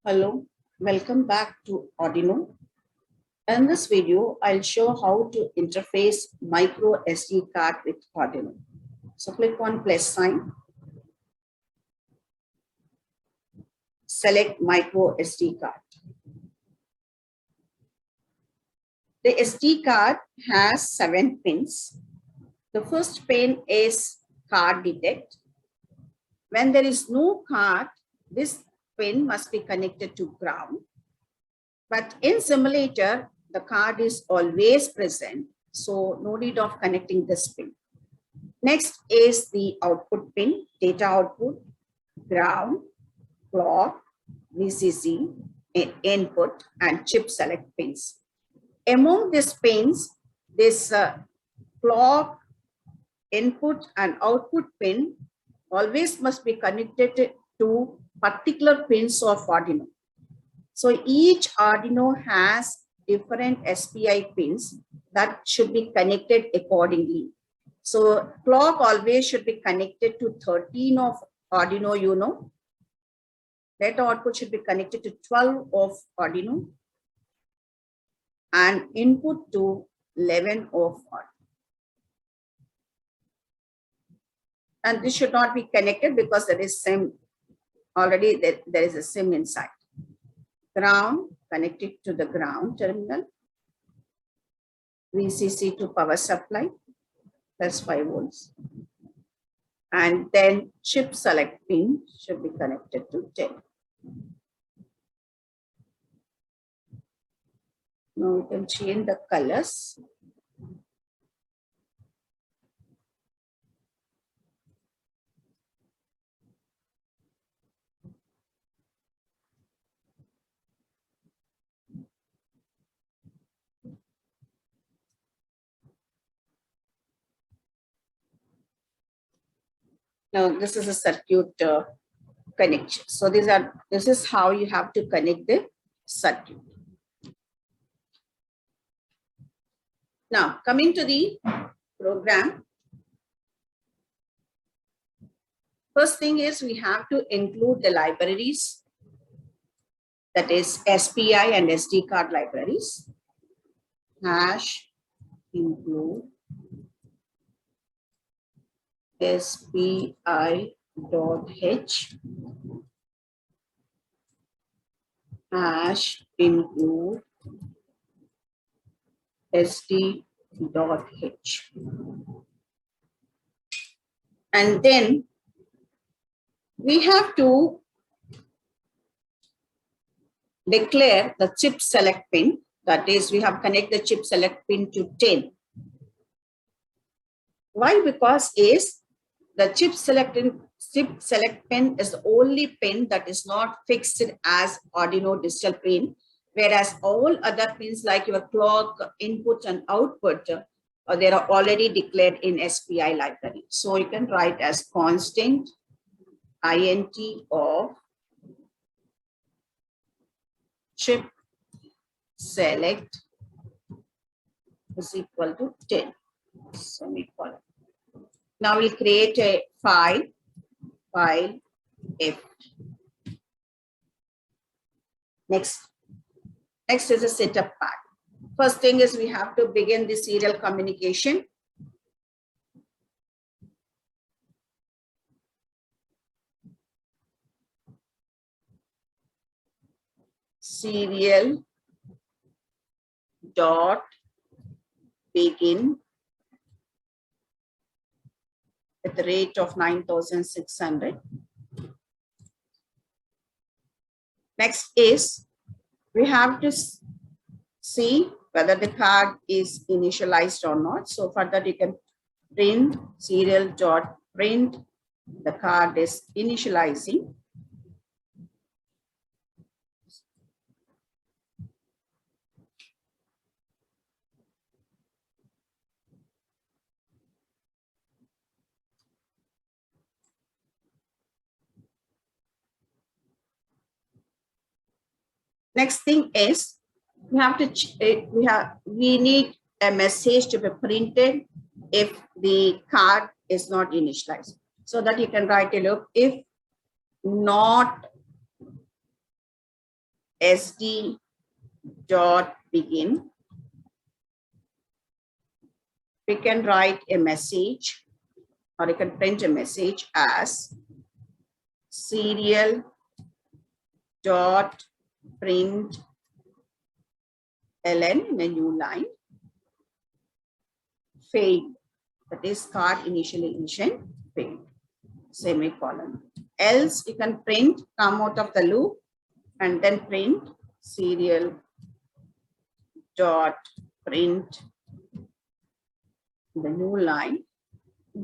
Hello, welcome back to Arduino. In this video, I'll show how to interface micro SD card with Arduino. So click on plus sign, select micro SD card. The SD card has 7 pins. The first pin is card detect. When there is no card, this pin must be connected to ground. But in simulator, the card is always present, so no need of connecting this pin. Next is the output pin, data output, ground, clock, VCC, input, and chip select pins. Among these pins, this clock, input, and output pin always must be connected to particular pins of Arduino. So each Arduino has different SPI pins that should be connected accordingly. So clock always should be connected to 13 of Arduino Uno. Data output should be connected to 12 of Arduino. And input to 11 of Arduino. And this should not be connected because there is SIM, already there is a SIM inside. Ground connected to the ground terminal, VCC to power supply, plus 5 volts. And then chip select pin should be connected to 10. Now we can change the colors. Now this is a circuit connection. So this is how you have to connect the circuit. Now coming to the program. First thing is we have to include the libraries, that is SPI and SD card libraries. Hash include SPI.h hash include SD.h. And then we have to declare the chip select pin. That is, we have connect the chip select pin to 10. Why? Because the chip select pin is the only pin that is not fixed as Arduino digital pin, whereas all other pins like your clock, input, and output, they are already declared in SPI library. So you can write as constant int of chip select is equal to 10. Semicolon. Now we'll create a file F. Next is a setup part. First thing is we have to begin the serial communication. Serial dot begin at the rate of 9,600. Next is we have to see whether the card is initialized or not. So for that you can print serial dot print the card is initializing. Next thing is we need a message to be printed if the card is not initialized. So that you can write a loop if not SD dot begin. We can write a message, or you can print a message as serial dot print ln in a new line, failed. That is card initialization failed, semicolon. Else you can print, come out of the loop and then print serial dot print the new line,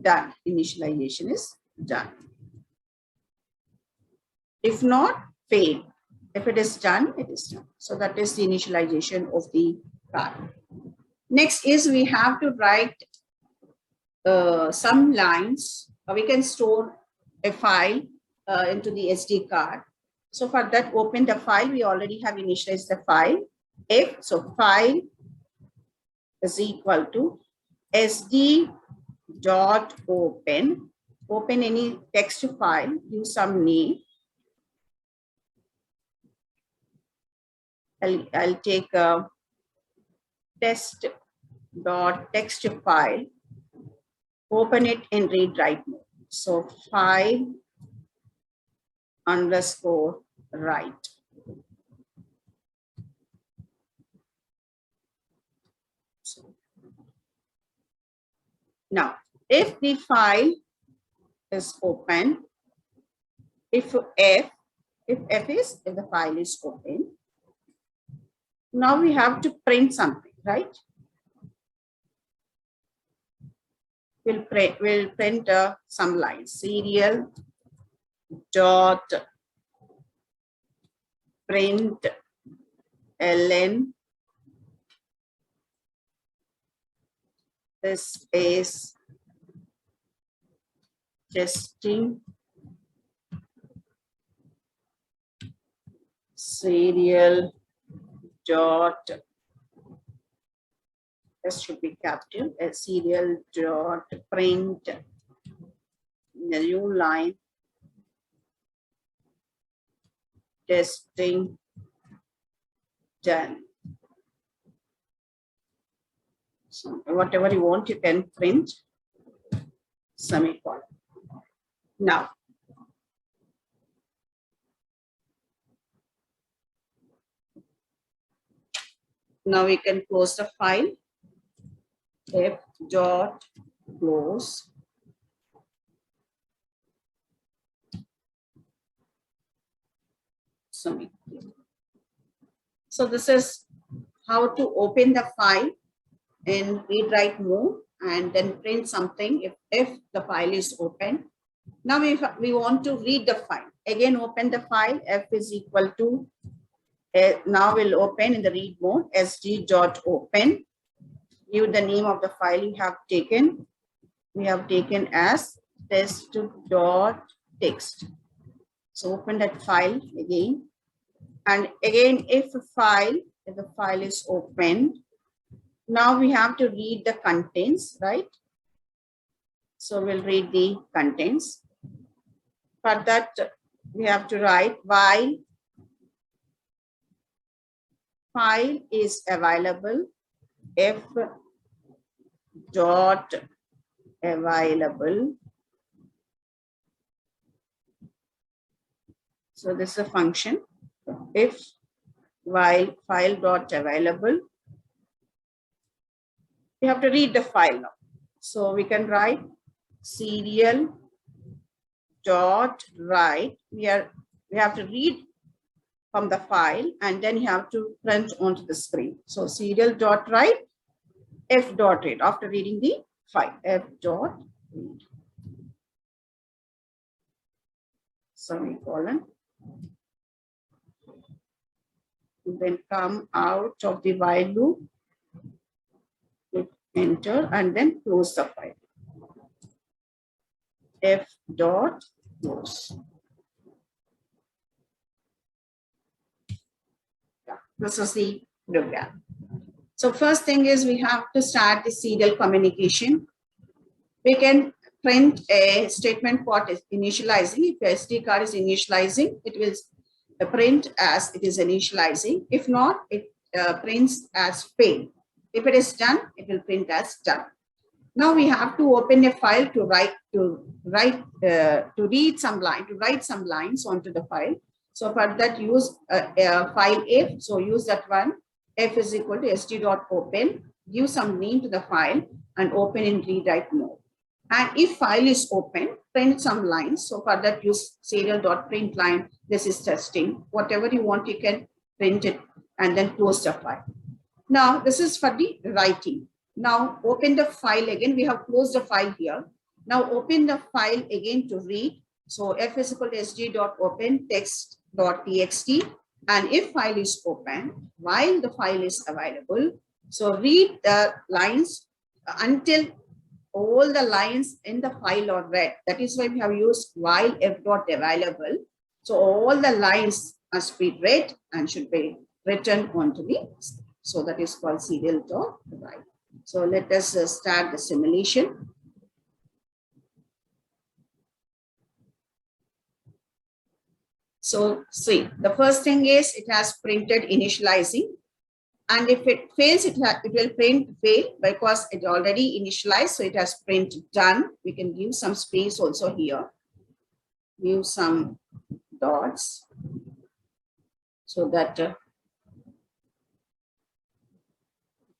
done. Initialization is done. If not, failed. If it is done, it is done. So that is the initialization of the card. Next is we have to write some lines. We can store a file into the SD card. So for that, open the file. We already have initialized the file. If so, file is equal to SD dot open. Open any text file. Use some name. I'll take a test dot text file. Open it in read write mode. So file underscore write. Now, if the file is open, if the file is open, now we have to print something, right? We'll print some lines. Serial dot print ln. This is testing serial dot, this should be capital, serial dot print the new line, testing done. So whatever you want, you can print, semicolon. Now, we can close the file. F dot close. So this is how to open the file in read write mode and then print something if the file is open. Now if we want to read the file, again open the file. F is equal to, now we'll open in the read mode, sd dot open. Give the name of the file you have taken. We have taken as test dot text. So open that file again. And again, if the file is open, now we have to read the contents, right? So we'll read the contents. For that, we have to write while file is available, f dot available. So this is a function. If while file dot available, we have to read the file now. So we can write serial dot write. We have to read from the file and then you have to print onto the screen. So serial dot write, f dot read after reading the file, f dot read. Semicolon. Then come out of the while loop, hit enter and then close the file. F dot close. Yeah, this is the program. So first thing is we have to start the serial communication. We can print a statement what is initializing. If your SD card is initializing, it will print as it is initializing. If not, it prints as fail. If it is done, it will print as done. Now we have to open a file to read some line, to write some lines onto the file. So for that, use a file if. So use that one. F is equal to sd.open. Give some name to the file and open in read write mode. And if file is open, print some lines. So for that, use serial.print line. This is testing. Whatever you want, you can print it and then close the file. Now this is for the writing. Now open the file again. We have closed the file here. Now open the file again to read. So f is equal to sd.open text.txt. And if file is open, while the file is available, so read the lines until all the lines in the file are read. That is why we have used while f.available. So all the lines must be read and should be written onto the screen. So that is called serial.write. So let us start the simulation. So see, the first thing is it has printed initializing. And if it fails, it will print fail because it already initialized. So it has print done. We can give some space also here. Give some dots so that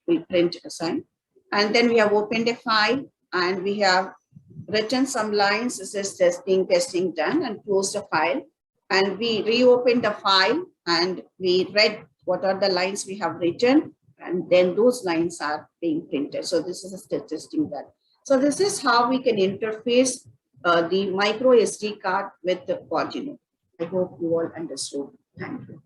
we print a sign. And then we have opened a file and we have written some lines. This is testing done, and closed the file. And we reopened the file and we read what are the lines we have written, and then those lines are being printed. So this is a testing done. So this is how we can interface the micro SD card with the Arduino. I hope you all understood. Thank you.